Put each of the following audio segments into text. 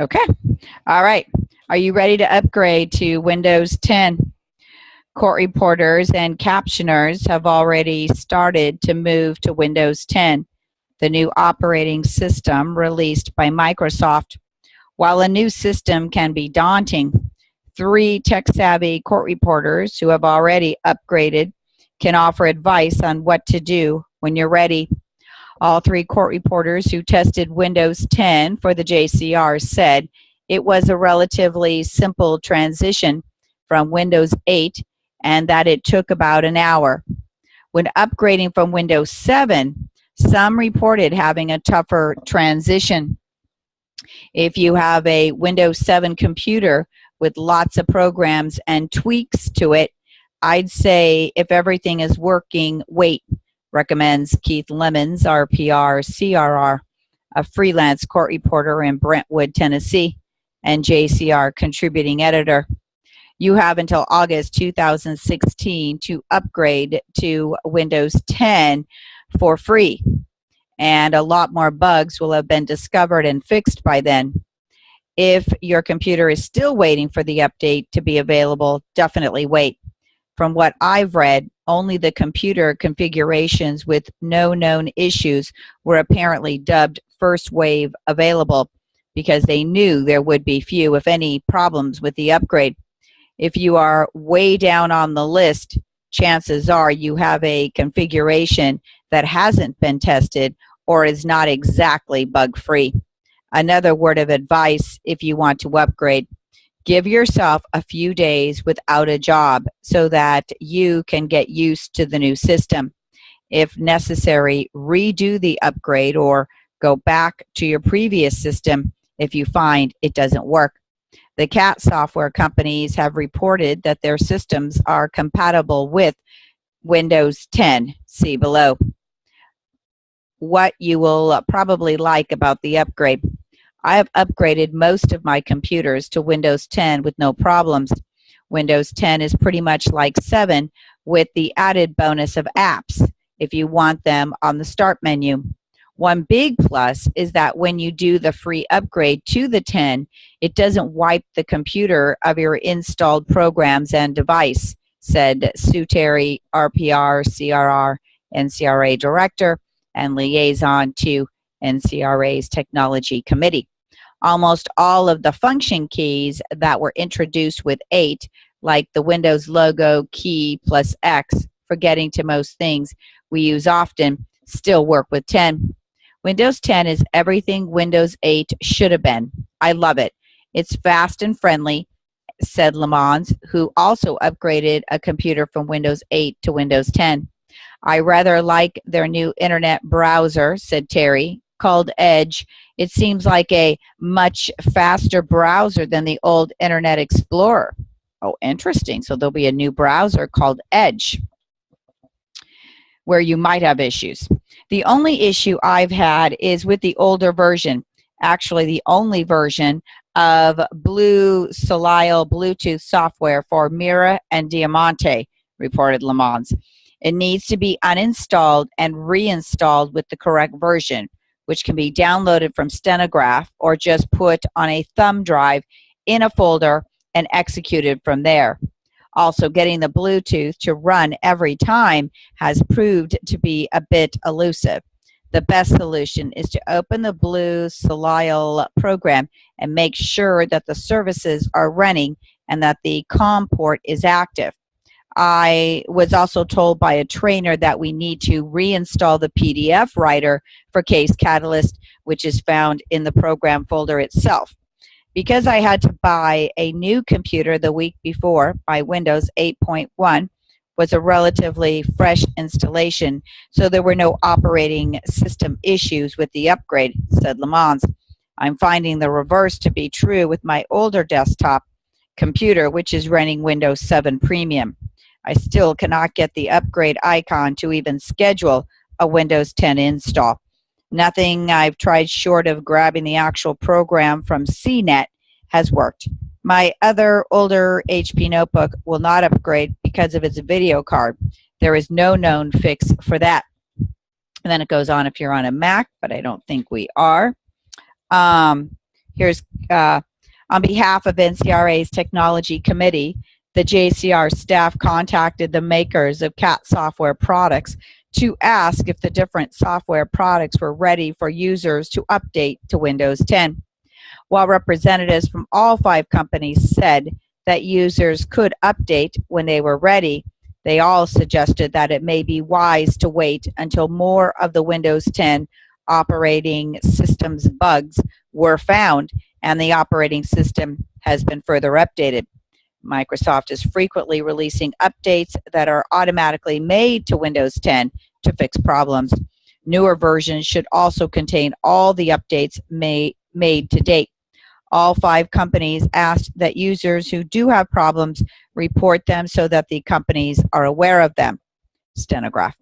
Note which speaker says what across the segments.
Speaker 1: Okay. All right. Are you ready to upgrade to Windows 10? Court reporters and captioners have already started to move to Windows 10, the new operating system released by Microsoft. While a new system can be daunting, three tech-savvy court reporters who have already upgraded can offer advice on what to do when you're ready. All three court reporters who tested Windows 10 for the JCR said it was a relatively simple transition from Windows 8 and that it took about an hour. When upgrading from Windows 7, some reported having a tougher transition. If you have a Windows 7 computer with lots of programs and tweaks to it, I'd say if everything is working, wait, recommends Keith Lemons, RPR CRR, a freelance court reporter in Brentwood, Tennessee, and JCR contributing editor. You have until August 2016 to upgrade to Windows 10 for free, and a lot more bugs will have been discovered and fixed by then. If your computer is still waiting for the update to be available, definitely wait. From what I've read, only the computer configurations with no known issues were apparently dubbed first wave available because they knew there would be few, if any, problems with the upgrade. If you are way down on the list, chances are you have a configuration that hasn't been tested or is not exactly bug-free. Another word of advice if you want to upgrade: give yourself a few days without a job so that you can get used to the new system. If necessary, redo the upgrade or go back to your previous system if you find it doesn't work. The CAT software companies have reported that their systems are compatible with Windows 10. See below. What you will probably like about the upgrade. I have upgraded most of my computers to Windows 10 with no problems. Windows 10 is pretty much like 7 with the added bonus of apps if you want them on the start menu. One big plus is that when you do the free upgrade to the 10, it doesn't wipe the computer of your installed programs and device, said Sue Terry, RPR, CRR, NCRA Director, and liaison to NCRA's Technology Committee. Almost all of the function keys that were introduced with 8, like the Windows logo key plus X for getting to most things we use often, still work with 10. Windows 10 is everything Windows 8 should have been. I love it. It's fast and friendly, said Lamont, who also upgraded a computer from Windows 8 to Windows 10. I rather like their new internet browser, said Terry, called Edge. It seems like a much faster browser than the old Internet Explorer. Oh, interesting. So there'll be a new browser called Edge where you might have issues. The only issue I've had is with the older version, actually the only version of Blue Soleil Bluetooth software for Mira and Diamante, reported Lamont. It needs to be uninstalled and reinstalled with the correct version, which can be downloaded from Stenograph or just put on a thumb drive in a folder and executed from there. Also, getting the Bluetooth to run every time has proved to be a bit elusive. The best solution is to open the Blue Soleil program and make sure that the services are running and that the COM port is active. I was also told by a trainer that we need to reinstall the PDF writer for Case Catalyst, which is found in the program folder itself. Because I had to buy a new computer the week before, my Windows 8.1 was a relatively fresh installation, so there were no operating system issues with the upgrade, said Lamont. I'm finding the reverse to be true with my older desktop computer, which is running Windows 7 Premium. I still cannot get the upgrade icon to even schedule a Windows 10 install. Nothing I've tried short of grabbing the actual program from CNET has worked. My other older HP notebook will not upgrade because of its video card. There is no known fix for that. And then it goes on if you're on a Mac, but I don't think we are. Here's on behalf of NCRA's Technology Committee, the JCR staff contacted the makers of CAT software products to ask if the different software products were ready for users to update to Windows 10. While representatives from all 5 companies said that users could update when they were ready, they all suggested that it may be wise to wait until more of the Windows 10 operating system's bugs were found and the operating system has been further updated. Microsoft is frequently releasing updates that are automatically made to Windows 10 to fix problems. Newer versions should also contain all the updates made to date. All 5 companies asked that users who do have problems report them so that the companies are aware of them. Stenograph.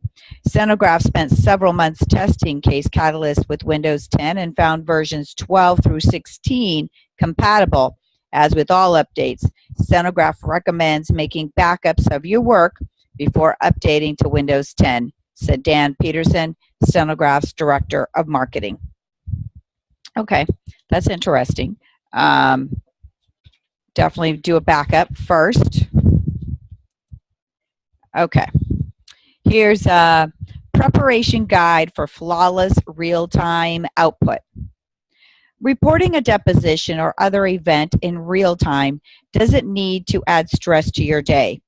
Speaker 1: Stenograph spent several months testing Case Catalyst with Windows 10 and found versions 12 through 16 compatible. As with all updates, Stenograph recommends making backups of your work before updating to Windows 10, said Dan Peterson, Stenograph's Director of Marketing. Okay, that's interesting. Definitely do a backup first. Okay, here's a preparation guide for flawless real-time output. Reporting a deposition or other event in real time doesn't need to add stress to your day.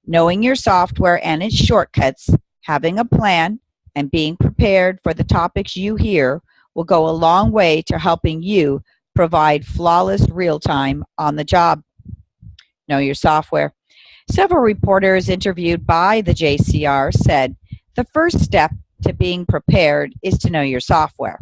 Speaker 1: Knowing your software and its shortcuts, having a plan, and being prepared for the topics you hear will go a long way to helping you provide flawless real-time on the job. Know your software. Several reporters interviewed by the JCR said the first step to being prepared is to know your software.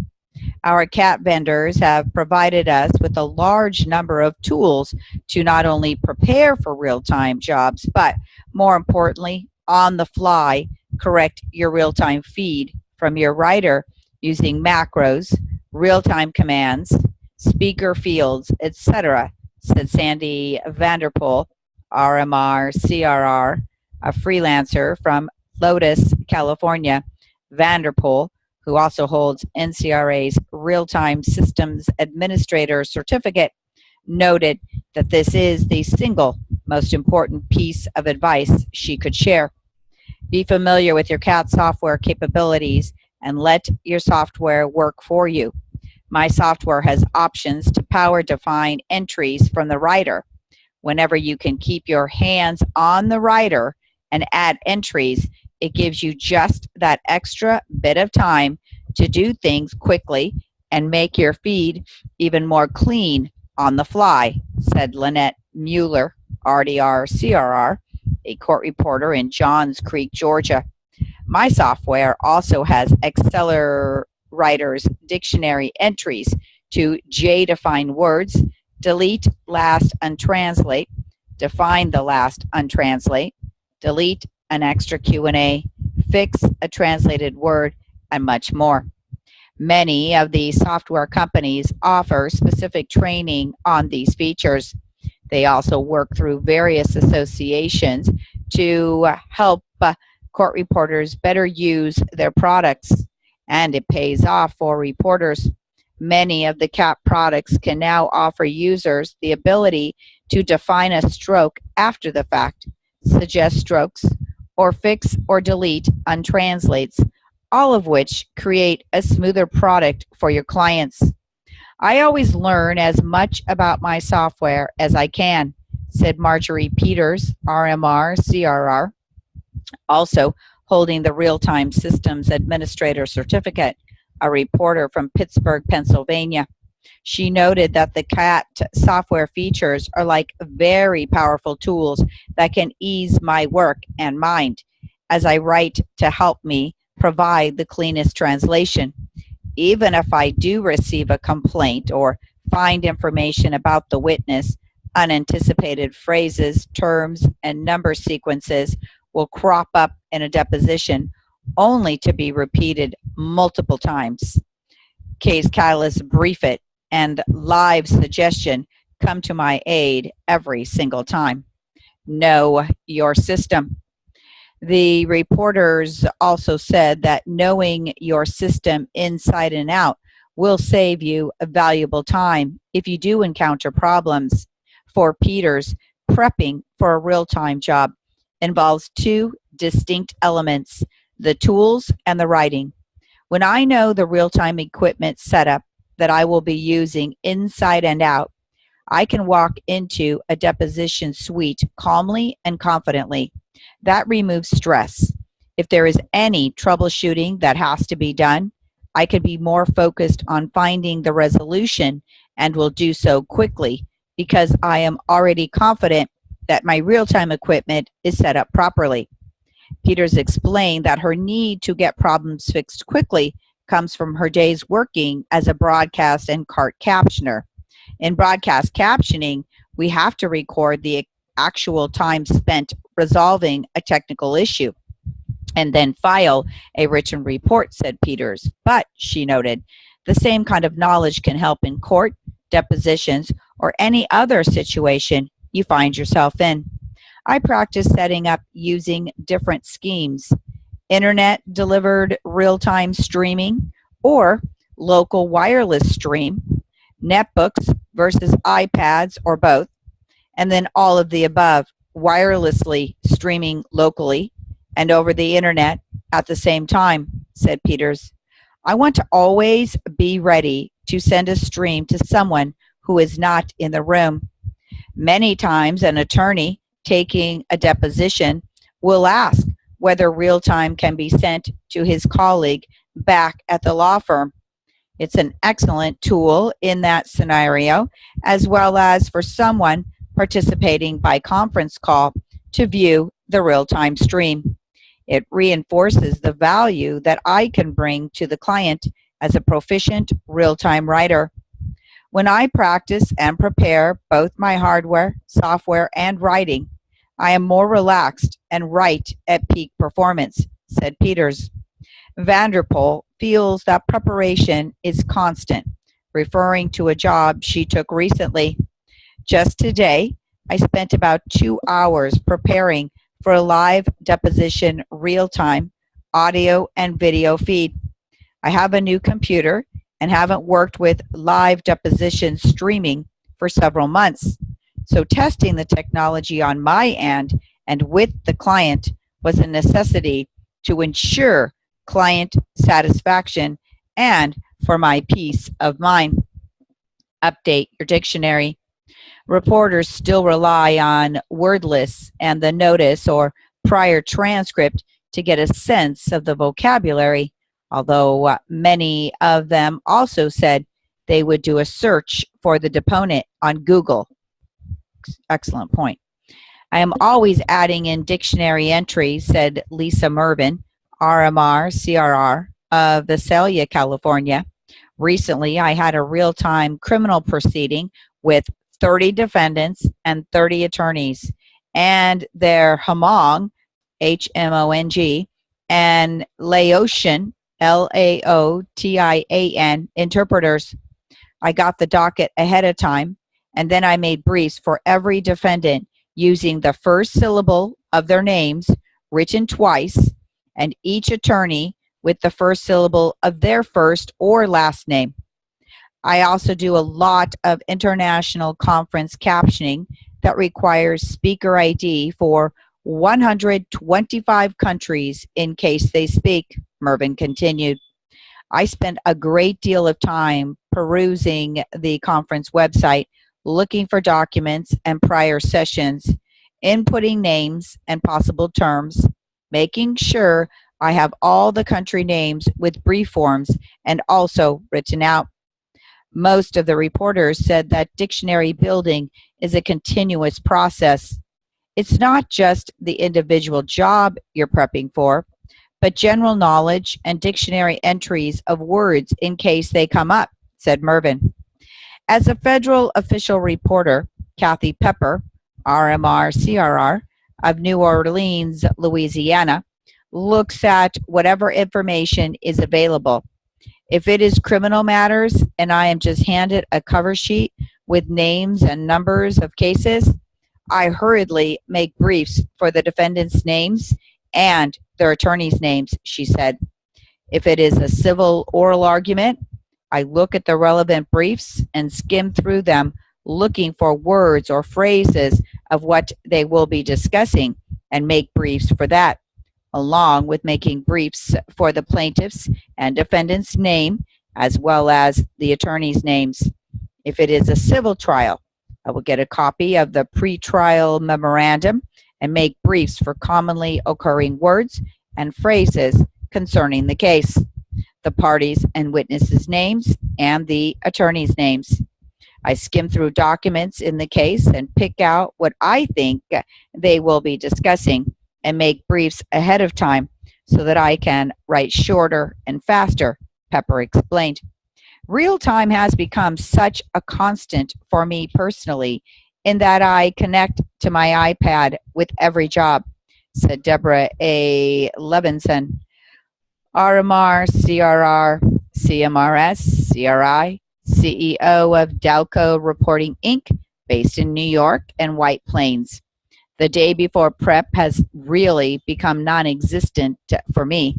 Speaker 1: Our CAT vendors have provided us with a large number of tools to not only prepare for real-time jobs, but more importantly, on the fly, correct your real-time feed from your writer using macros, real-time commands, speaker fields, etc., said Sandy Vanderpool, RMR, CRR, a freelancer from Lotus, California. Vanderpool, who also holds NCRA's Real-Time Systems Administrator certificate, noted that this is the single most important piece of advice she could share. Be familiar with your CAT software capabilities and let your software work for you. My software has options to power define entries from the writer. Whenever you can keep your hands on the writer and add entries, it gives you just that extra bit of time to do things quickly and make your feed even more clean on the fly, said Lynette Mueller, RDR CRR, a court reporter in Johns Creek, Georgia. My software also has Exceller Writer's dictionary entries to J-define words, delete last untranslate, define the last untranslate, delete an extra Q&A, fix a translated word, and much more. Many of the software companies offer specific training on these features. They also work through various associations to help court reporters better use their products, and it pays off for reporters. Many of the CAT products can now offer users the ability to define a stroke after the fact, suggest strokes, or fix or delete untranslates, all of which create a smoother product for your clients. I always learn as much about my software as I can, said Marjorie Peters, RMR, CRR, also holding the Real-Time Systems Administrator certificate, a reporter from Pittsburgh, Pennsylvania. She noted that the CAT software features are like very powerful tools that can ease my work and mind as I write to help me provide the cleanest translation. Even if I do receive a complaint or find information about the witness, unanticipated phrases, terms, and number sequences will crop up in a deposition only to be repeated multiple times. Case Catalyst Brief It and Live Suggestion come to my aid every single time. Know your system. The reporters also said that knowing your system inside and out will save you a valuable time if you do encounter problems. For Peters, prepping for a real-time job involves two distinct elements: the tools and the writing. When I know the real-time equipment setup that I will be using inside and out, I can walk into a deposition suite calmly and confidently. That removes stress. If there is any troubleshooting that has to be done, I can be more focused on finding the resolution and will do so quickly because I am already confident that my real-time equipment is set up properly. Peters explained that her need to get problems fixed quickly comes from her days working as a broadcast and cart captioner. In broadcast captioning, we have to record the actual time spent resolving a technical issue and then file a written report, said Peters. But, she noted, the same kind of knowledge can help in court, depositions, or any other situation you find yourself in. I practice setting up using different schemes: internet delivered real-time streaming or local wireless stream, netbooks versus iPads or both, and then all of the above, wirelessly streaming locally and over the internet at the same time, said Peters. I want to always be ready to send a stream to someone who is not in the room. Many times an attorney taking a deposition will ask whether real-time can be sent to his colleague back at the law firm. It's an excellent tool in that scenario, as well as for someone participating by conference call to view the real-time stream. It reinforces the value that I can bring to the client as a proficient real-time writer. When I practice and prepare both my hardware, software, and writing, I am more relaxed and write at peak performance, said Peters. Vanderpool feels that preparation is constant, referring to a job she took recently. Just today, I spent about 2 hours preparing for a live deposition real-time audio and video feed. I have a new computer and haven't worked with live deposition streaming for several months. So testing the technology on my end and with the client was a necessity to ensure client satisfaction and for my peace of mind. Update your dictionary. Reporters still rely on word lists and the notice or prior transcript to get a sense of the vocabulary, although many of them also said they would do a search for the deponent on Google. Excellent point. I am always adding in dictionary entries, said Lisa Mervin, RMR CRR of Visalia, California. Recently, I had a real-time criminal proceeding with 30 defendants and 30 attorneys, and their Hmong, H-M-O-N-G, and Laotian, L-A-O-T-I-A-N, interpreters. I got the docket ahead of time, and then I made briefs for every defendant using the first syllable of their names written twice, and each attorney with the first syllable of their first or last name. I also do a lot of international conference captioning that requires speaker ID for 125 countries in case they speak, Mervin continued. I spent a great deal of time perusing the conference website, looking for documents and prior sessions, inputting names and possible terms, making sure I have all the country names with brief forms and also written out. Most of the reporters said that dictionary building is a continuous process. It's not just the individual job you're prepping for, but general knowledge and dictionary entries of words in case they come up, said Mervin. As a federal official reporter, Kathy Pepper, RMR-CRR, of New Orleans, Louisiana, looks at whatever information is available. If it is criminal matters and I am just handed a cover sheet with names and numbers of cases, I hurriedly make briefs for the defendants' names and their attorneys' names, she said. If it is a civil oral argument, I look at the relevant briefs and skim through them, looking for words or phrases of what they will be discussing, and make briefs for that, along with making briefs for the plaintiff's and defendant's name, as well as the attorney's names. If it is a civil trial, I will get a copy of the pretrial memorandum and make briefs for commonly occurring words and phrases concerning the case, the parties and witnesses' names, and the attorney's names. I skim through documents in the case and pick out what I think they will be discussing and make briefs ahead of time so that I can write shorter and faster, Pepper explained. Real time has become such a constant for me personally in that I connect to my iPad with every job, said Deborah A. Levinson, RMR, CRR, CMRS, CRI, CEO of Dalco Reporting Inc., based in New York and White Plains. The day before prep has really become non-existent for me.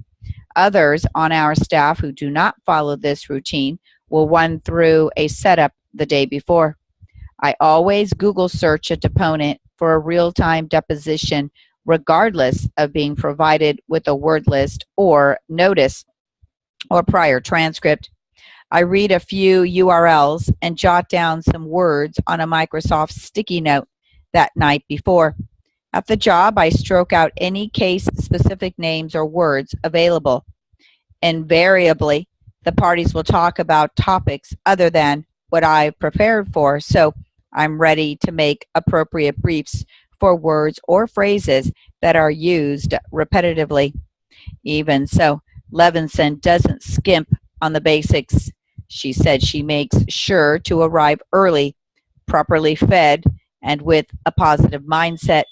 Speaker 1: Others on our staff who do not follow this routine will run through a setup the day before. I always Google search a deponent for a real-time deposition regardless of being provided with a word list or notice or prior transcript. I read a few URLs and jot down some words on a Microsoft sticky note that night before. At the job, I stroke out any case-specific names or words available. Invariably, the parties will talk about topics other than what I've prepared for, so I'm ready to make appropriate briefs for words or phrases that are used repetitively. Even so, Levinson doesn't skimp on the basics. She said she makes sure to arrive early, properly fed, and with a positive mindset.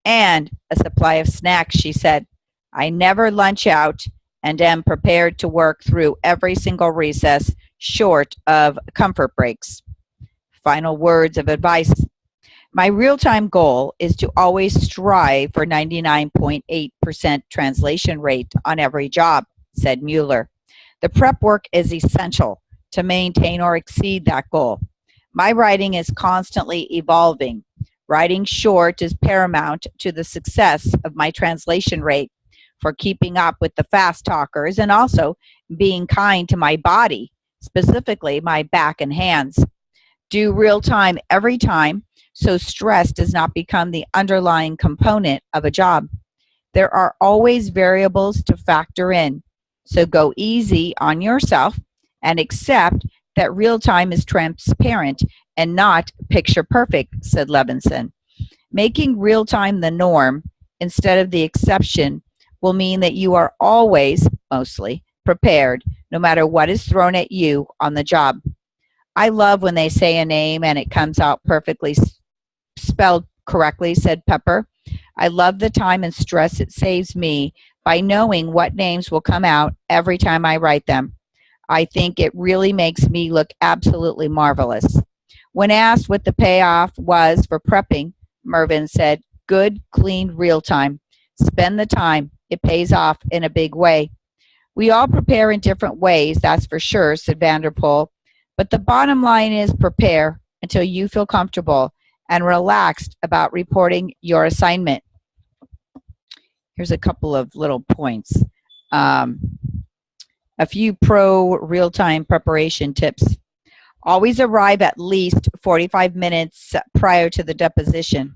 Speaker 1: And a supply of snacks, she said. I never lunch out and am prepared to work through every single recess short of comfort breaks. Final words of advice. My real-time goal is to always strive for 99.8% translation rate on every job, said Mueller. The prep work is essential to maintain or exceed that goal. My writing is constantly evolving. Writing short is paramount to the success of my translation rate, for keeping up with the fast talkers and also being kind to my body, specifically my back and hands. Do real time every time so stress does not become the underlying component of a job. There are always variables to factor in, so go easy on yourself and accept that real time is transparent and not picture perfect, said Levinson. Making real time the norm instead of the exception will mean that you are always, mostly, prepared no matter what is thrown at you on the job. I love when they say a name and it comes out perfectly spelled correctly, said Pepper. I love the time and stress it saves me by knowing what names will come out every time I write them. I think it really makes me look absolutely marvelous. When asked what the payoff was for prepping, Mervyn said, good, clean, real time. Spend the time. It pays off in a big way. We all prepare in different ways, that's for sure, said Vanderpool. But the bottom line is prepare until you feel comfortable and relaxed about reporting your assignment. Here's a couple of little points. A few pro real-time preparation tips. Always arrive at least 45 minutes prior to the deposition.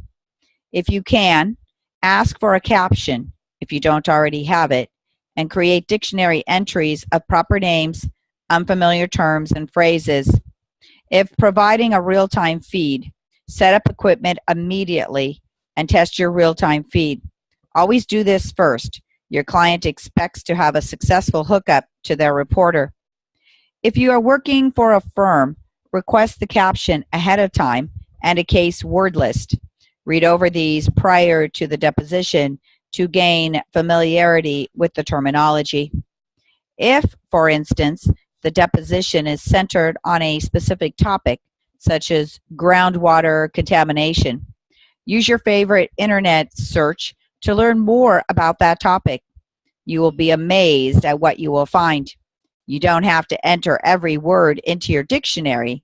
Speaker 1: If you can, ask for a caption if you don't already have it, and create dictionary entries of proper names, unfamiliar terms, and phrases. If providing a real-time feed, set up equipment immediately and test your real-time feed. Always do this first. Your client expects to have a successful hookup to their reporter. If you are working for a firm, request the caption ahead of time and a case word list. Read over these prior to the deposition to gain familiarity with the terminology. If, for instance, the deposition is centered on a specific topic, such as groundwater contamination, use your favorite internet search to learn more about that topic. You will be amazed at what you will find. You don't have to enter every word into your dictionary.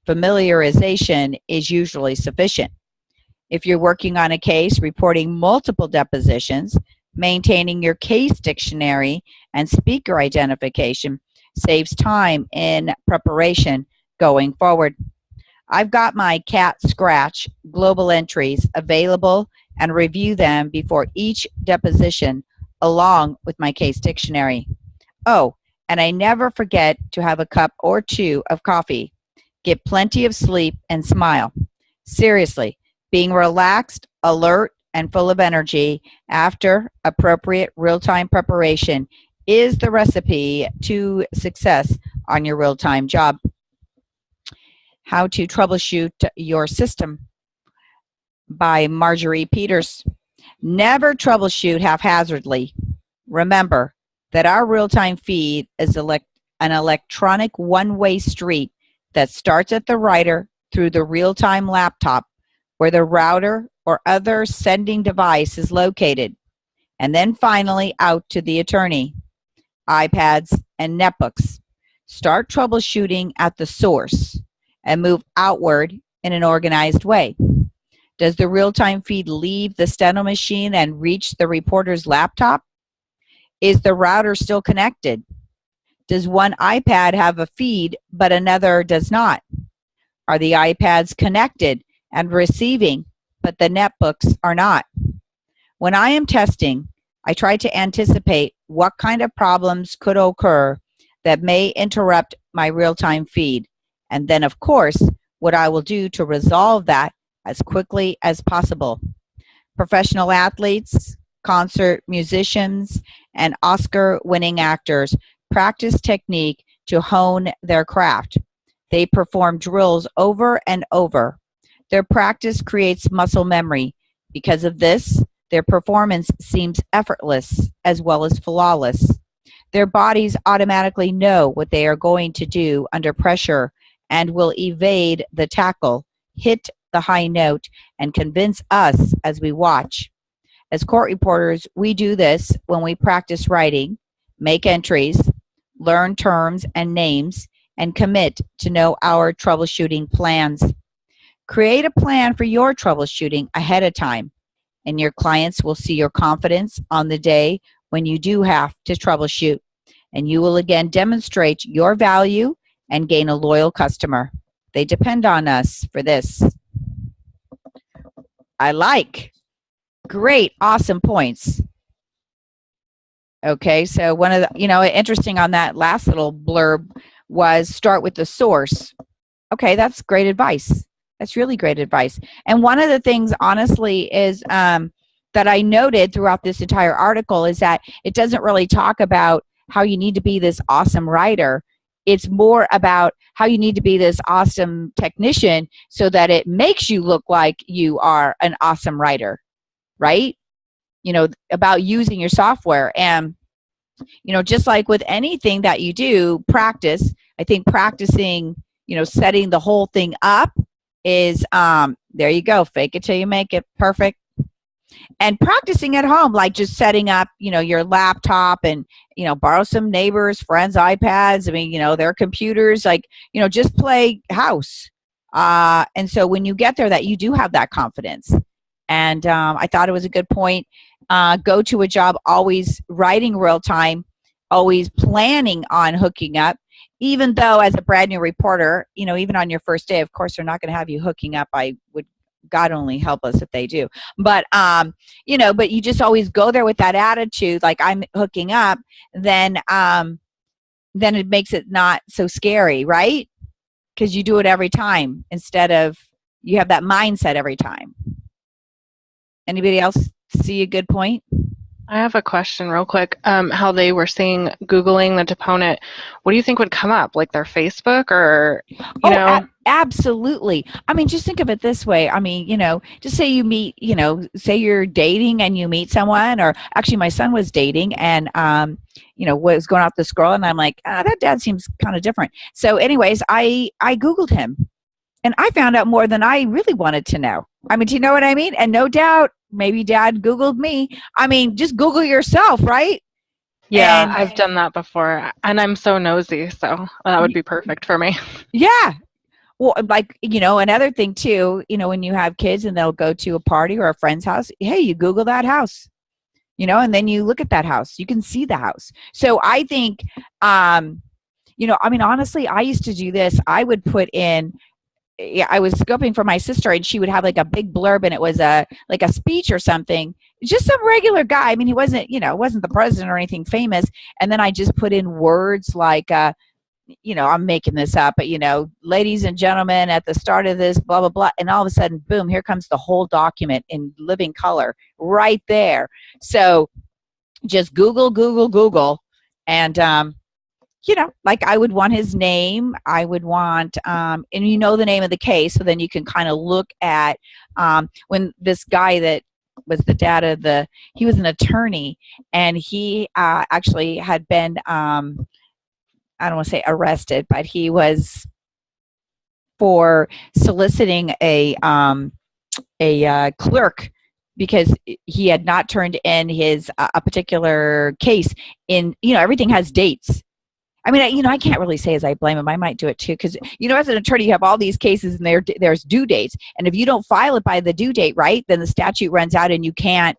Speaker 1: Familiarization is usually sufficient. If you're working on a case reporting multiple depositions, maintaining your case dictionary and speaker identification saves time in preparation going forward. I've got my cat scratch global entries available and review them before each deposition along with my case dictionary. Oh, and I never forget to have a cup or two of coffee. Get plenty of sleep and smile. Seriously, being relaxed, alert, and full of energy after appropriate real-time preparation is the recipe to success on your real-time job. How to Troubleshoot Your System by Marjorie Peters. Never troubleshoot haphazardly. Remember that our real-time feed is an electronic one-way street that starts at the writer through the real-time laptop where the router or other sending device is located, and then finally out to the attorney, iPads, and netbooks. Start troubleshooting at the source and move outward in an organized way. Does the real-time feed leave the steno machine and reach the reporter's laptop? Is the router still connected? Does one iPad have a feed but another does not? Are the iPads connected and receiving but the netbooks are not? When I am testing, I try to anticipate what kind of problems could occur that may interrupt my real-time feed, and then of course what I will do to resolve that as quickly as possible. Professional athletes, concert musicians, and Oscar-winning actors practice technique to hone their craft. They perform drills over and over. Their practice creates muscle memory. Because of this, their performance seems effortless as well as flawless. Their bodies automatically know what they are going to do under pressure and will evade the tackle, hit the high note, and convince us as we watch. As court reporters, we do this when we practice writing, make entries, learn terms and names, and commit to know our troubleshooting plans. Create a plan for your troubleshooting ahead of time, and your clients will see your confidence on the day when you do have to troubleshoot, and you will again demonstrate your value and gain a loyal customer. They depend on us for this. I like. Great, awesome points. Okay, so one of the, interesting on that last little blurb was start with the source. Okay, that's great advice. That's really great advice. And one of the things, honestly, is that I noted throughout this entire article is that it doesn't really talk about how you need to be this awesome writer. It's more about how you need to be this awesome technician so that it makes you look like you are an awesome writer, right? About using your software. And, just like with anything that you do, practice. I think practicing, setting the whole thing up is, there you go, fake it till you make it, perfect. And practicing at home, like just setting up, your laptop and, borrow some neighbors, friends' iPads. I mean, their computers, like, just play house. And so when you get there, that you do have that confidence. And I thought it was a good point. Go to a job always writing real time, always planning on hooking up, even though as a brand new reporter, even on your first day, of course, they're not going to have you hooking up. God only help us if they do. But, but you just always go there with that attitude, like I'm hooking up, then it makes it not so scary, right? Because you do it every time instead of you have that mindset every time. Anybody else see a good point?
Speaker 2: I have a question real quick. How they were saying Googling the deponent, what do you think would come up? Like their Facebook or,
Speaker 1: absolutely. I mean, just think of it this way. I mean, just say you meet, say you're dating and you meet someone, or actually my son was dating and, was going out this girl and I'm like, that dad seems kind of different. So anyways, I Googled him and I found out more than I really wanted to know. I mean, do you know what I mean? And no doubt, maybe dad Googled me. I mean, just Google yourself, right?
Speaker 2: Yeah,
Speaker 1: And
Speaker 2: I've done that before, and I'm so nosy, so that would
Speaker 1: y-
Speaker 2: be perfect for me.
Speaker 1: yeah. Well, like, another thing too, when you have kids and they'll go to a party or a friend's house, hey, you Google that house, and then you look at that house. You can see the house. So I think, I mean, honestly, I used to do this. I would put in, yeah, I was scoping for my sister, and she would have like a big blurb, and it was like a speech or something. Just some regular guy. I mean, he wasn't, wasn't the president or anything famous. And then I just put in words like, I'm making this up, but ladies and gentlemen, at the start of this, blah blah blah, and all of a sudden, boom, here comes the whole document in living color right there. So just Google, Google, Google, and like I would want his name. I would want, and the name of the case, so then you can kind of look at when this guy that was the dad of he was an attorney, and he actually had been, I don't want to say arrested, but he was for soliciting a clerk because he had not turned in his a particular case. In everything has dates. I mean, I can't really say as I blame him. I might do it too because, as an attorney, you have all these cases and there's due dates. And if you don't file it by the due date, right, then the statute runs out and you can't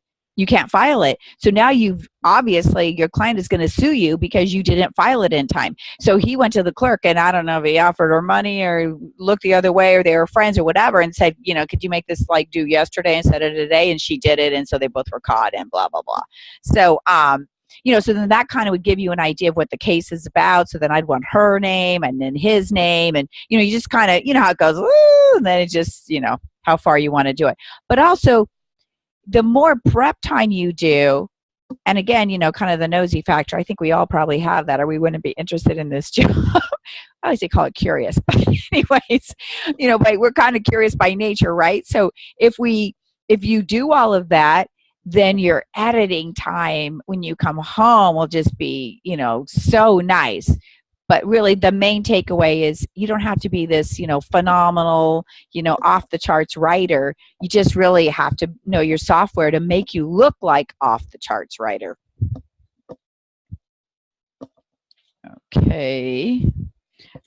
Speaker 1: file it. So now your client is going to sue you because you didn't file it in time. So he went to the clerk, and I don't know if he offered her money or looked the other way or they were friends or whatever, and said, could you make this like due yesterday instead of today? And she did it. And so they both were caught and blah, blah, blah. So, so then that kind of would give you an idea of what the case is about. So then I'd want her name and then his name. And, you just kind of, how it goes, and then it just, how far you want to do it. But also, the more prep time you do, and again, kind of the nosy factor, I think we all probably have that, or we wouldn't be interested in this job. I always call it curious. But anyways, but we're kind of curious by nature, right? So if you do all of that, then your editing time when you come home will just be, so nice. But really the main takeaway is you don't have to be this, phenomenal, off the charts writer. You just really have to know your software to make you look like off the charts writer. Okay.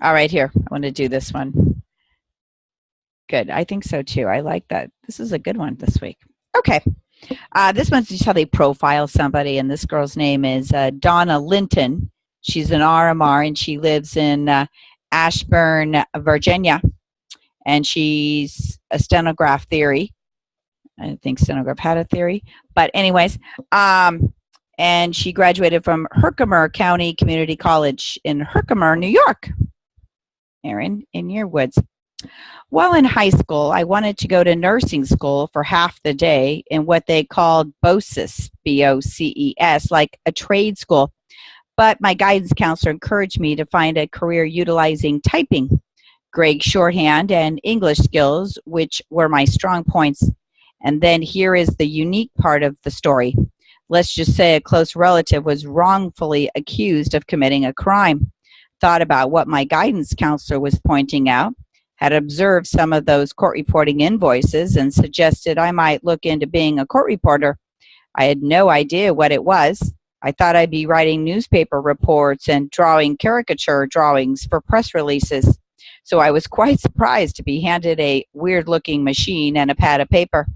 Speaker 1: All right, here. I want to do this one. Good. I think so too. I like that. This is a good one this week. Okay. This one's just how they profile somebody, and this girl's name is Donna Linton. She's an RMR, and she lives in Ashburn, Virginia, and she's a stenograph theory. I think stenograph had a theory, but anyways, and she graduated from Herkimer County Community College in Herkimer, New York. Erin, in your woods. While in high school, I wanted to go to nursing school for half the day in what they called BOCES, BOCES, like a trade school. But my guidance counselor encouraged me to find a career utilizing typing, grade shorthand, and English skills, which were my strong points. And then here is the unique part of the story. Let's just say a close relative was wrongfully accused of committing a crime. Thought about what my guidance counselor was pointing out, had observed some of those court reporting invoices, and suggested I might look into being a court reporter. I had no idea what it was. I thought I'd be writing newspaper reports and drawing caricature drawings for press releases. So I was quite surprised to be handed a weird-looking machine and a pad of paper.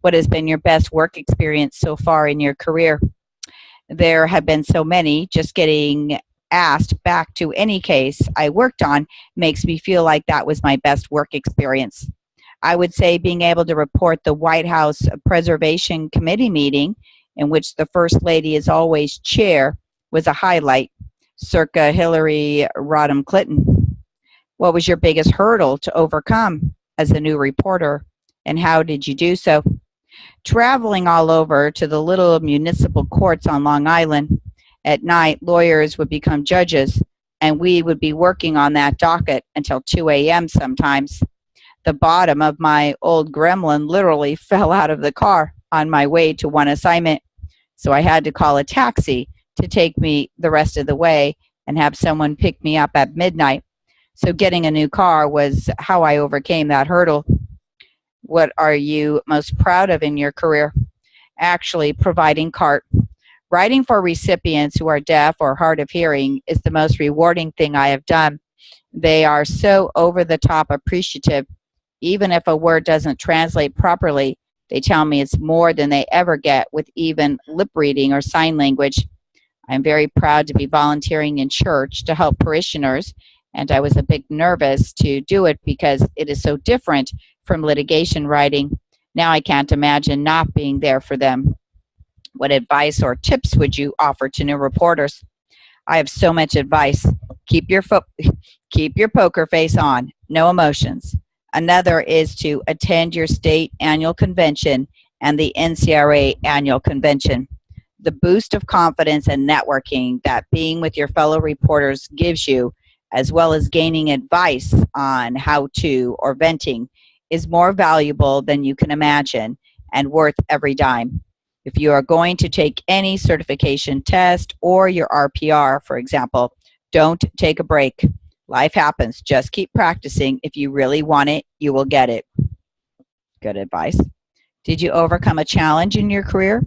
Speaker 1: What has been your best work experience so far in your career? There have been so many. Just getting asked back to any case I worked on makes me feel like that was my best work experience. I would say being able to report the White House Preservation Committee meeting, in which the First Lady is always chair, was a highlight, circa Hillary Rodham Clinton. What was your biggest hurdle to overcome as a new reporter, and how did you do so? Traveling all over to the little municipal courts on Long Island. At night, lawyers would become judges, and we would be working on that docket until 2 a.m. sometimes. The bottom of my old gremlin literally fell out of the car on my way to one assignment, so I had to call a taxi to take me the rest of the way and have someone pick me up at midnight. So getting a new car was how I overcame that hurdle. What are you most proud of in your career? Actually, providing CART, Writing for recipients who are deaf or hard of hearing is the most rewarding thing I have done. They are so over the top appreciative. Even if a word doesn't translate properly, they tell me it's more than they ever get with even lip reading or sign language. I'm very proud to be volunteering in church to help parishioners, and I was a bit nervous to do it because it is so different from litigation writing. Now I can't imagine not being there for them. What advice or tips would you offer to new reporters? I have so much advice. Keep your keep your poker face on, no emotions. Another is to attend your state annual convention and the NCRA annual convention. The boost of confidence and networking that being with your fellow reporters gives you, as well as gaining advice on how to or venting, is more valuable than you can imagine and worth every dime. If you are going to take any certification test or your RPR, for example, don't take a break. Life happens. Just keep practicing. If you really want it, you will get it. Good advice. Did you overcome a challenge in your career?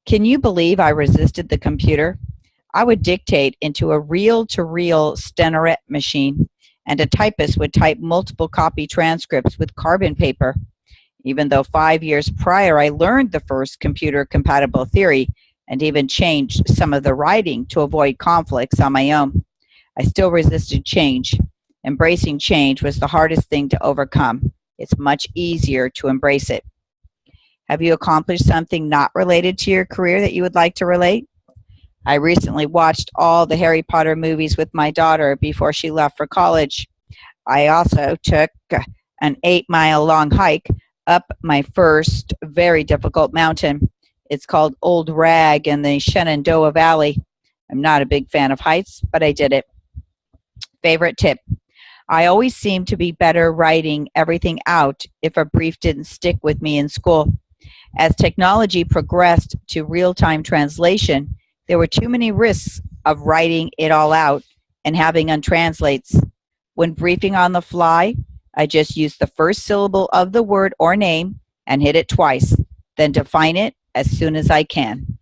Speaker 1: Can you believe I resisted the computer? I would dictate into a reel-to-reel stenorette machine, and a typist would type multiple copy transcripts with carbon paper. Even though 5 years prior I learned the first computer-compatible theory and even changed some of the writing to avoid conflicts on my own, I still resisted change. Embracing change was the hardest thing to overcome. It's much easier to embrace it. Have you accomplished something not related to your career that you would like to relate? I recently watched all the Harry Potter movies with my daughter before she left for college. I also took an 8-mile long hike up my first very difficult mountain. It's called Old Rag in the Shenandoah Valley. I'm not a big fan of heights, but I did it. Favorite tip. I always seem to be better writing everything out if a brief didn't stick with me in school. As technology progressed to real-time translation, there were too many risks of writing it all out and having untranslates. When briefing on the fly, I just use the first syllable of the word or name and hit it twice, then define it as soon as I can.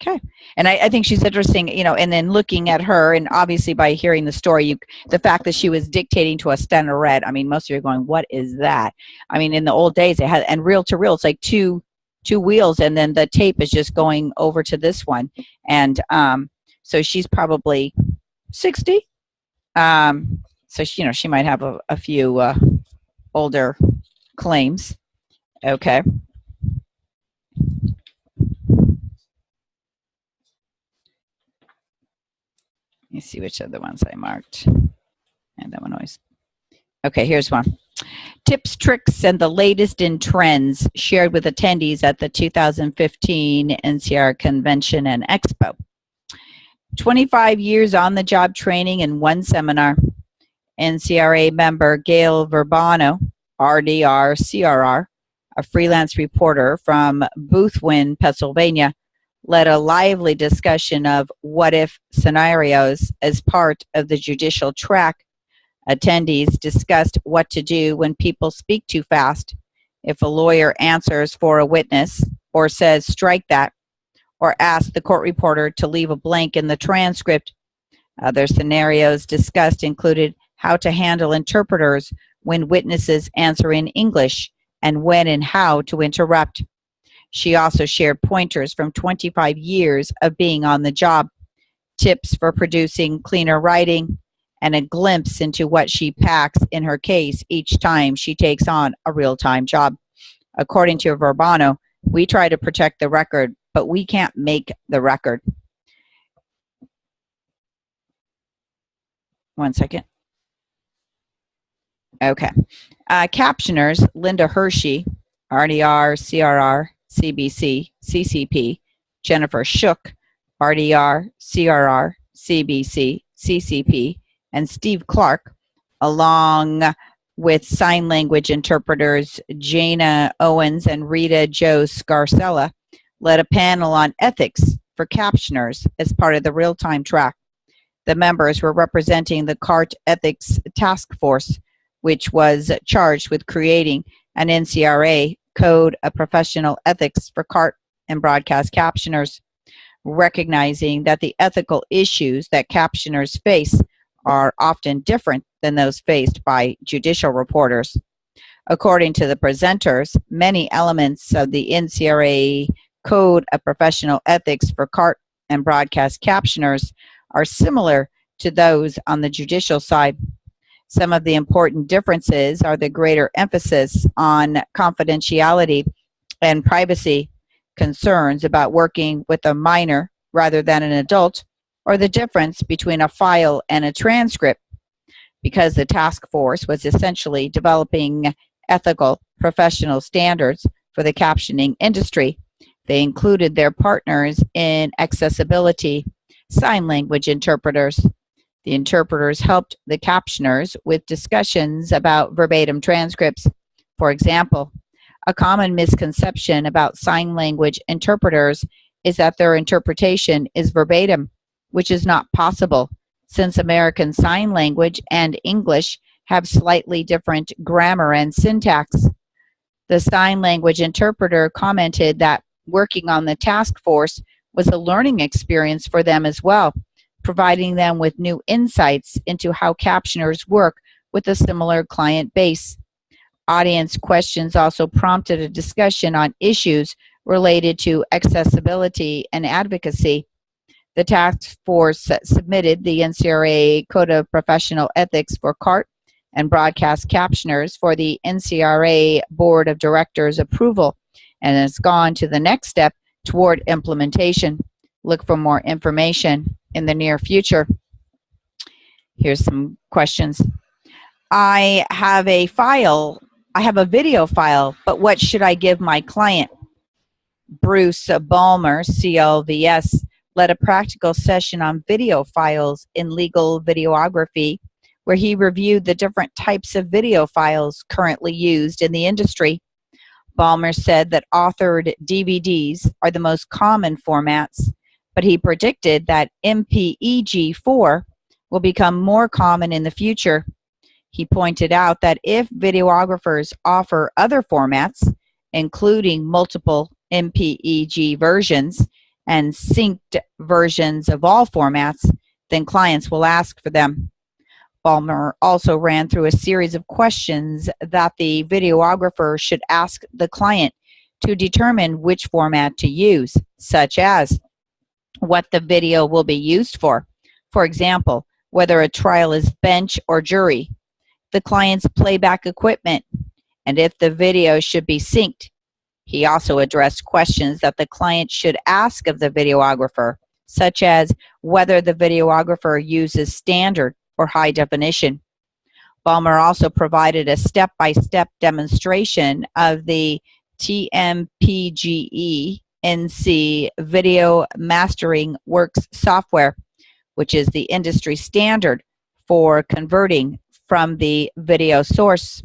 Speaker 1: Okay. And I think she's interesting, and then looking at her, and obviously by hearing the story, the fact that she was dictating to a stenorette, I mean, most of you are going, what is that? I mean, in the old days, they had, and reel to reel, it's like two wheels, and then the tape is just going over to this one. And so she's probably 60. So she might have a few older claims. Okay. Let me see which other ones I marked. And that one always. Okay, here's one. Tips, tricks, and the latest in trends shared with attendees at the 2015 NCR Convention and Expo. 25 years on the job training in one seminar. NCRA member Gail Verbano, RDR, CRR, a freelance reporter from Boothwyn, Pennsylvania, led a lively discussion of what-if scenarios as part of the judicial track. Attendees discussed what to do when people speak too fast, if a lawyer answers for a witness or says strike that, or asks the court reporter to leave a blank in the transcript. Other scenarios discussed included how to handle interpreters when witnesses answer in English and when and how to interrupt. She also shared pointers from 25 years of being on the job, tips for producing cleaner writing, and a glimpse into what she packs in her case each time she takes on a real-time job. According to Verbano, we try to protect the record, but we can't make the record. One second. Okay. Captioners, Linda Hershey, RDR, CRR, CBC, CCP, Jennifer Shook, RDR, CRR, CBC, CCP, and Steve Clark, along with sign language interpreters Jana Owens and Rita Jo Scarcella, led a panel on ethics for captioners as part of the real-time track. The members were representing the CART Ethics Task Force, which was charged with creating an NCRA Code of Professional Ethics for CART and broadcast captioners. recognizing that the ethical issues that captioners face are often different than those faced by judicial reporters. According to the presenters, many elements of the NCRA Code of Professional Ethics for CART and broadcast captioners are similar to those on the judicial side. Some of the important differences are the greater emphasis on confidentiality and privacy concerns about working with a minor rather than an adult, or the difference between a file and a transcript. Because the task force was essentially developing ethical professional standards for the captioning industry, they included their partners in accessibility, sign language interpreters. The interpreters helped the captioners with discussions about verbatim transcripts. For example, a common misconception about sign language interpreters is that their interpretation is verbatim, which is not possible, since American Sign Language and English have slightly different grammar and syntax. The sign language interpreter commented that working on the task force was a learning experience for them as well, providing them with new insights into how captioners work with a similar client base. Audience questions also prompted a discussion on issues related to accessibility and advocacy. The task force submitted the NCRA Code of Professional Ethics for CART and broadcast captioners for the NCRA Board of Directors approval and has gone to the next step toward implementation. Look for more information in the near future. Here's some questions. I have a video file, but what should I give my client? Bruce Balmer, CLVS, led a practical session on video files in legal videography, where he reviewed the different types of video files currently used in the industry. Balmer said that authored DVDs are the most common formats, but he predicted that MPEG-4 will become more common in the future. He pointed out that if videographers offer other formats, including multiple MPEG versions and synced versions of all formats, then clients will ask for them. Balmer also ran through a series of questions that the videographer should ask the client to determine which format to use, such as what the video will be used for. For example, whether a trial is bench or jury, the client's playback equipment, and if the video should be synced. He also addressed questions that the client should ask of the videographer, such as whether the videographer uses standard or high definition. Balmer also provided a step-by-step demonstration of the TMPGE NC Video Mastering Works software, which is the industry standard for converting from the video source.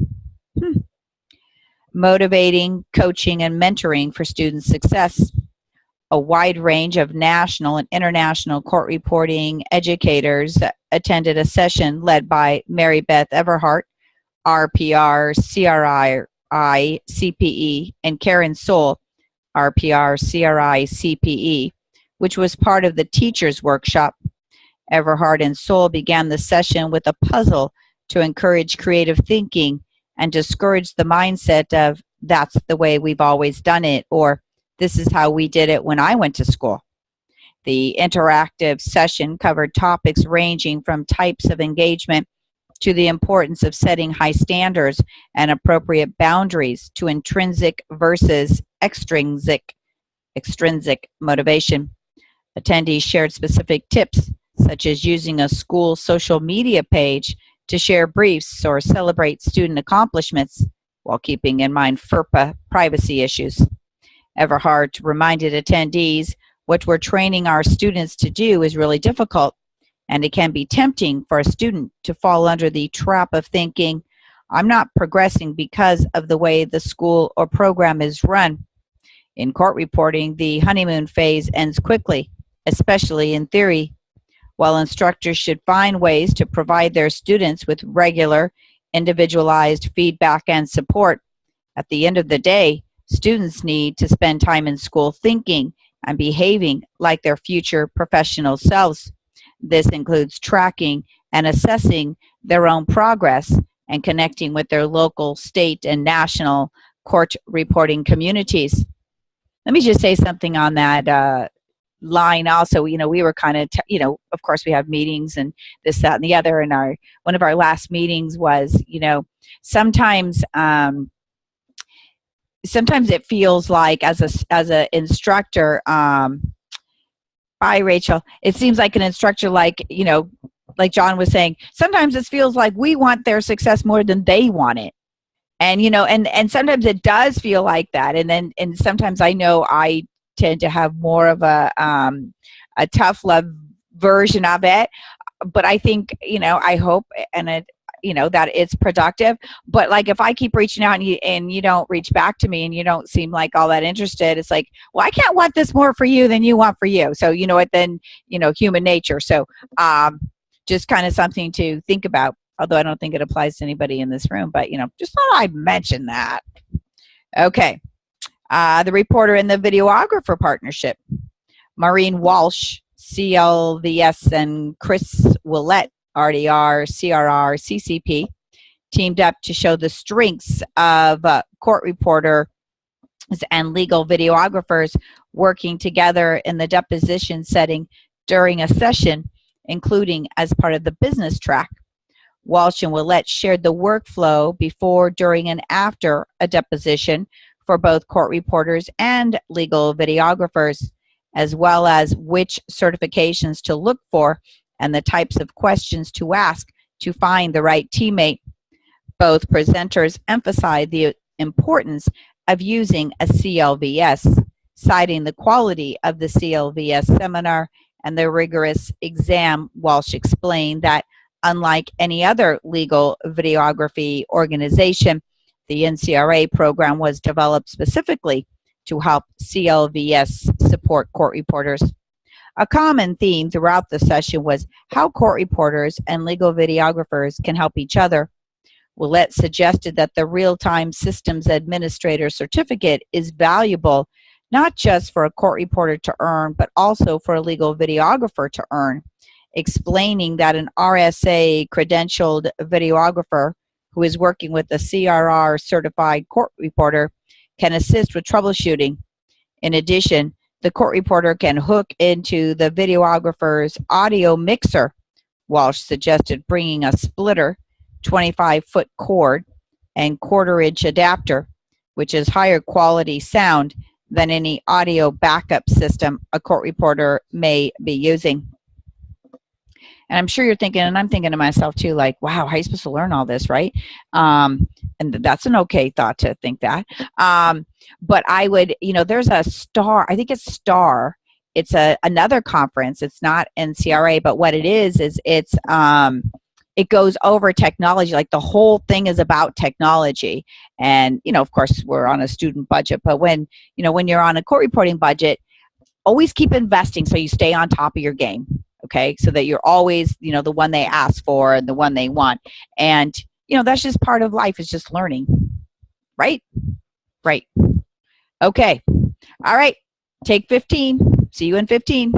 Speaker 1: Motivating, coaching, and mentoring for student success. A wide range of national and international court reporting educators attended a session led by Mary Beth Everhart, RPR, CRI, CPE, and Karen Soule, RPR, CRI, CPE, which was part of the teacher's workshop. Everhart and Soule began the session with a puzzle to encourage creative thinking and discourage the mindset of, that's the way we've always done it, or this is how we did it when I went to school. The interactive session covered topics ranging from types of engagement to the importance of setting high standards and appropriate boundaries to intrinsic versus extrinsic motivation. Attendees shared specific tips, such as using a school social media page to share briefs or celebrate student accomplishments while keeping in mind FERPA privacy issues. Everhart reminded attendees what we're training our students to do is really difficult, and it can be tempting for a student to fall under the trap of thinking, I'm not progressing because of the way the school or program is run. In court reporting, the honeymoon phase ends quickly, especially in theory. While instructors should find ways to provide their students with regular, individualized feedback and support, at the end of the day, students need to spend time in school thinking and behaving like their future professional selves. This includes tracking and assessing their own progress and connecting with their local, state, and national court reporting communities. Let me just say something on that line also. We were kind of, of course we have meetings and this, that, and the other. And one of our last meetings was, sometimes, sometimes it feels like as a instructor, bye, Rachel. It seems like an instructor, like John was saying, sometimes it feels like we want their success more than they want it. And, and sometimes it does feel like that. And sometimes I know I tend to have more of a tough love version of it. But I think, I hope and it, that it's productive. But like, if I keep reaching out and you don't reach back to me and you don't seem like all that interested, it's like, well, I can't want this more for you than you want for you. So, you know what, then, human nature. So, just kind of something to think about, although I don't think it applies to anybody in this room, but, just thought I'd mention that. Okay. The reporter and the videographer partnership. Maureen Walsh, CLVS, and Chris Willett, RDR, CRR, CCP, teamed up to show the strengths of court reporters and legal videographers working together in the deposition setting during a session, including as part of the business track. Walsh and Willett shared the workflow before, during, and after a deposition for both court reporters and legal videographers, as well as which certifications to look for and the types of questions to ask to find the right teammate. Both presenters emphasized the importance of using a CLVS, citing the quality of the CLVS seminar and the rigorous exam. Walsh explained that unlike any other legal videography organization, the NCRA program was developed specifically to help CLVS support court reporters. A common theme throughout the session was how court reporters and legal videographers can help each other. Willett suggested that the Real-Time Systems Administrator certificate is valuable not just for a court reporter to earn, but also for a legal videographer to earn, explaining that an RSA credentialed videographer who is working with a CRR certified court reporter can assist with troubleshooting. In addition, the court reporter can hook into the videographer's audio mixer. Walsh suggested bringing a splitter, 25-foot cord, and quarter-inch adapter, which is higher quality sound than any audio backup system a court reporter may be using. And I'm sure you're thinking, and I'm thinking to myself too, like, wow, how are you supposed to learn all this, right? And that's an okay thought to think that. But I would, there's a STAR, I think it's STAR. It's another conference. It's not NCRA, but what it is it's it goes over technology. Like the whole thing is about technology. And, of course, we're on a student budget, but when you're on a court reporting budget, always keep investing so you stay on top of your game. Okay, so that you're always, the one they ask for and the one they want. And, that's just part of life, is just learning. Right? Right. Okay. All right. Take 15. See you in 15.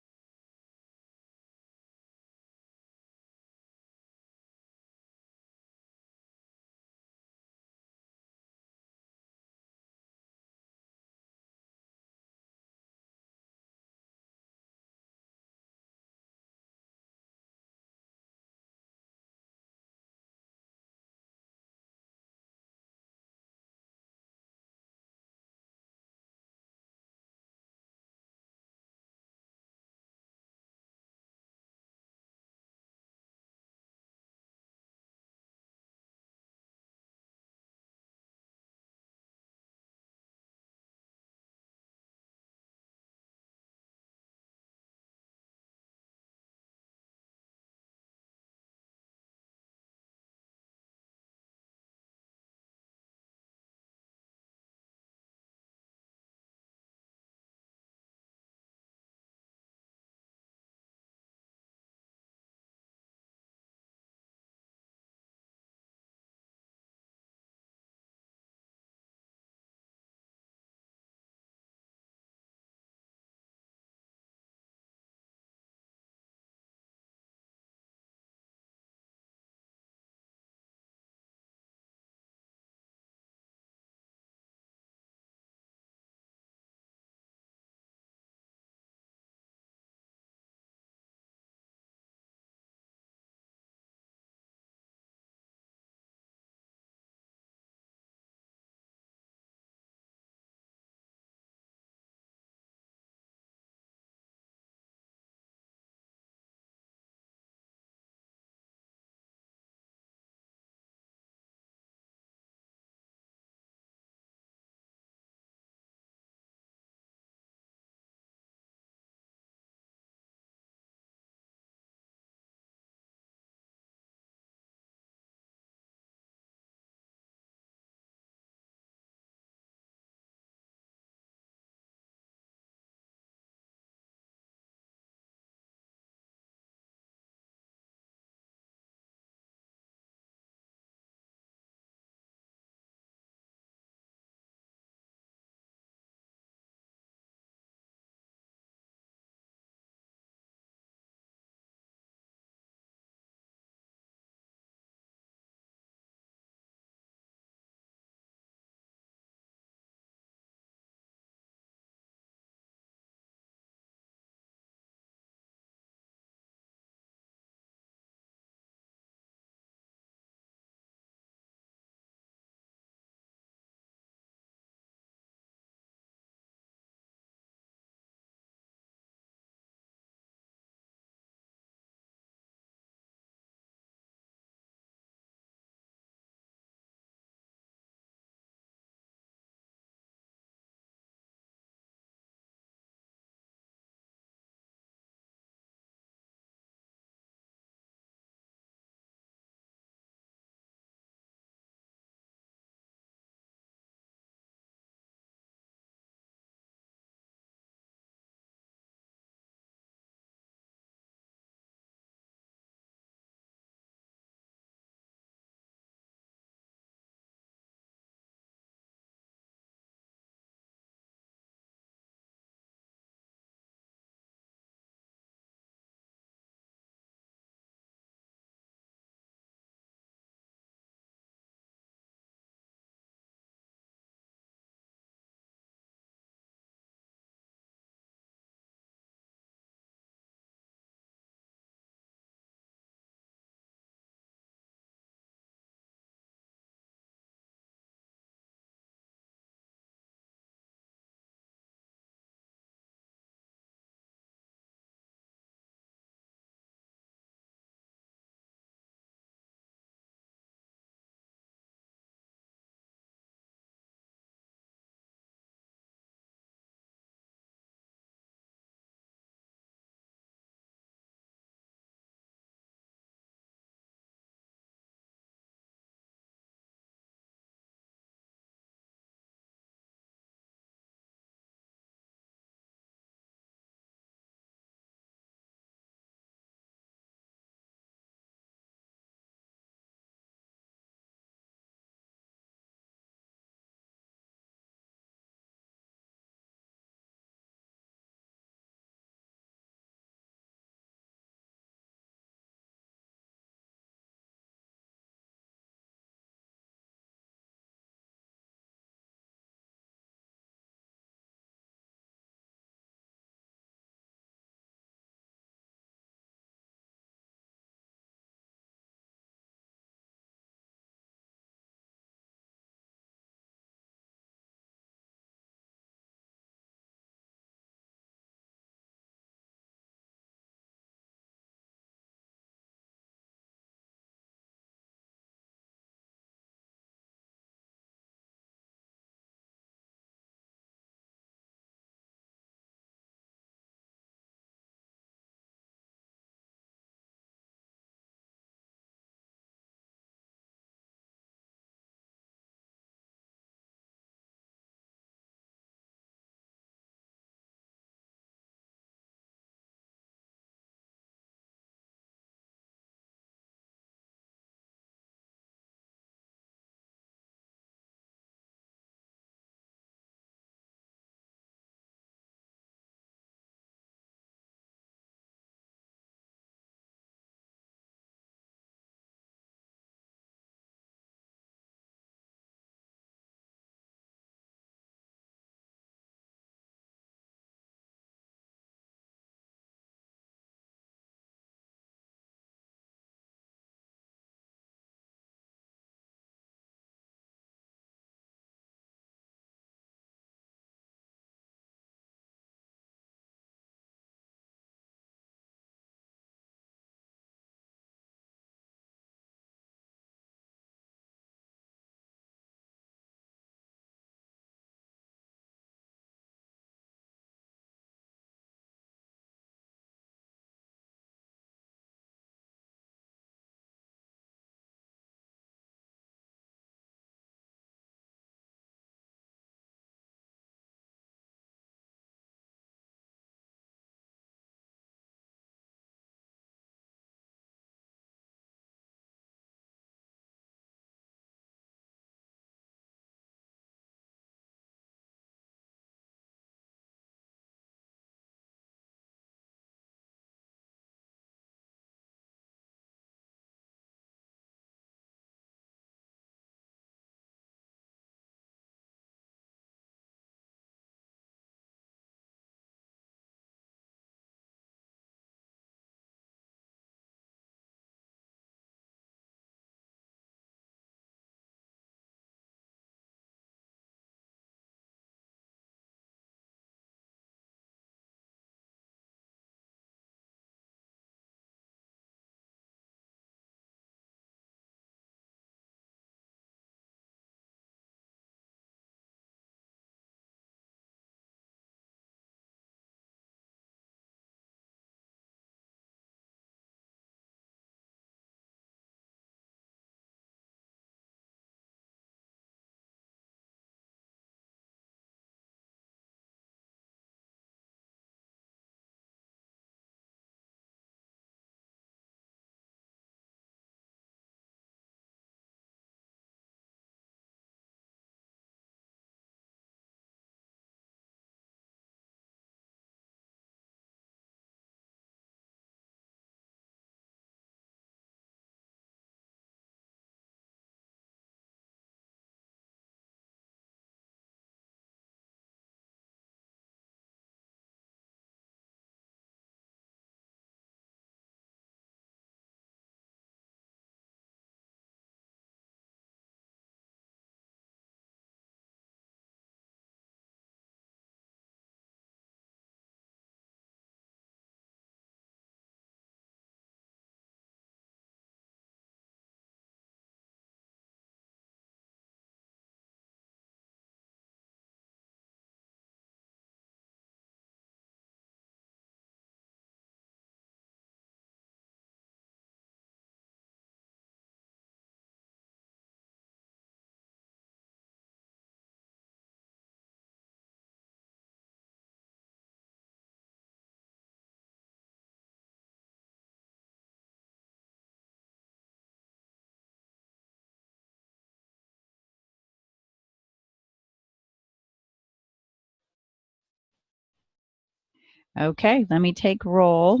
Speaker 1: Okay, let me take roll.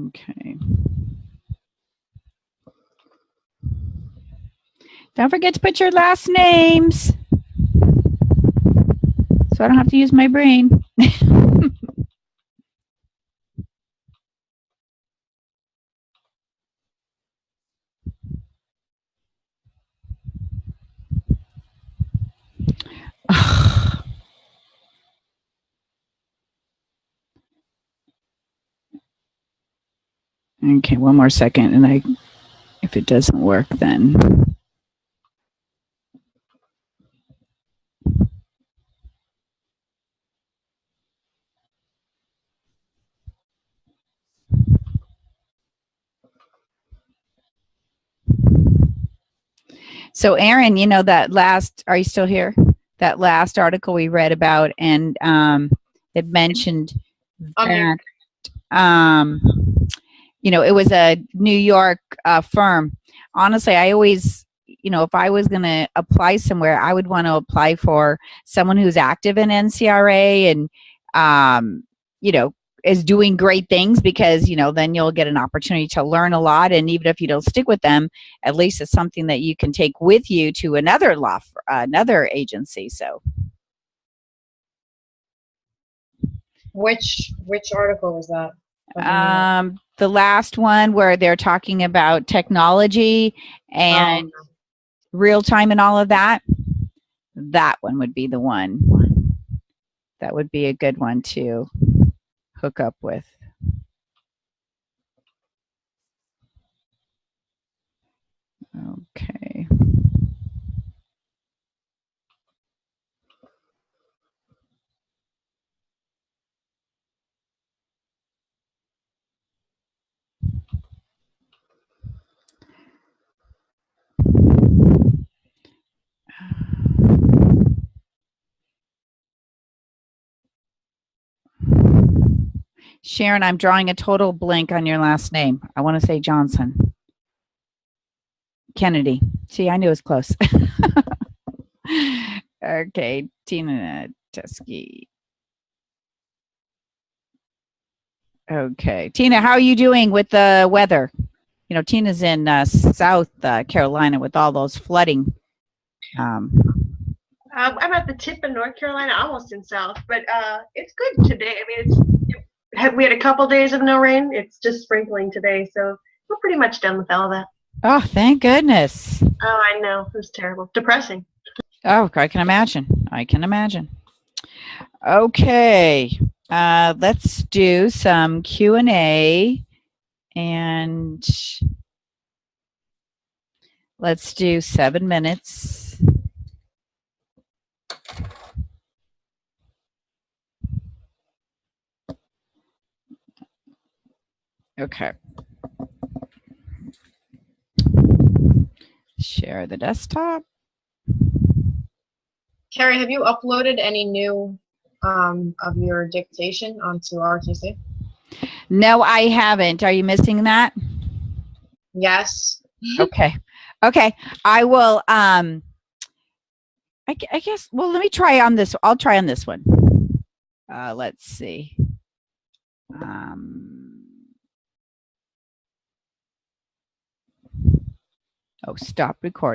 Speaker 1: Okay. Don't forget to put your last names so I don't have to use my brain. Okay, one more second, and if it doesn't work, then. So, Aaron, you know that last, are you still here? That last article we read about, and it mentioned that, um, you know, it was a New York firm. Honestly, I always, you know, if I was going to apply somewhere, I would want to apply for someone who's active in NCRA and, you know, is doing great things, because, you know, then you'll get an opportunity to learn a lot. And even if you don't stick with them, at least it's something that you can take with you to another another agency. So,
Speaker 3: Which article was that?
Speaker 1: the last one where they're talking about technology and real time and all of that, that one would be the one. That would be a good one to hook up with. Okay. Sharon, I'm drawing a total blank on your last name. I want to say Johnson. Kennedy. See, I knew it was close. Okay, Tina Teskey. Okay, Tina, how are you doing with the weather? You know, Tina's in South Carolina with all those flooding.
Speaker 4: I'm at the tip of North Carolina, almost in South, but it's good today. I mean, we had a couple days of no rain. It's just sprinkling today, so we're pretty much done with all that.
Speaker 1: Oh, thank goodness.
Speaker 4: Oh, I know. It was terrible. Depressing.
Speaker 1: Oh, I can imagine. I can imagine. Okay, let's do some Q&A, and let's do 7 minutes. Okay. Share the desktop.
Speaker 3: Carrie, have you uploaded any new of your dictation onto RTC?
Speaker 1: No, I haven't. Are you missing that?
Speaker 3: Yes.
Speaker 1: Okay. Okay. I will, I guess, well, let me try on this. I'll try on this one. Let's see. Oh, stop recording.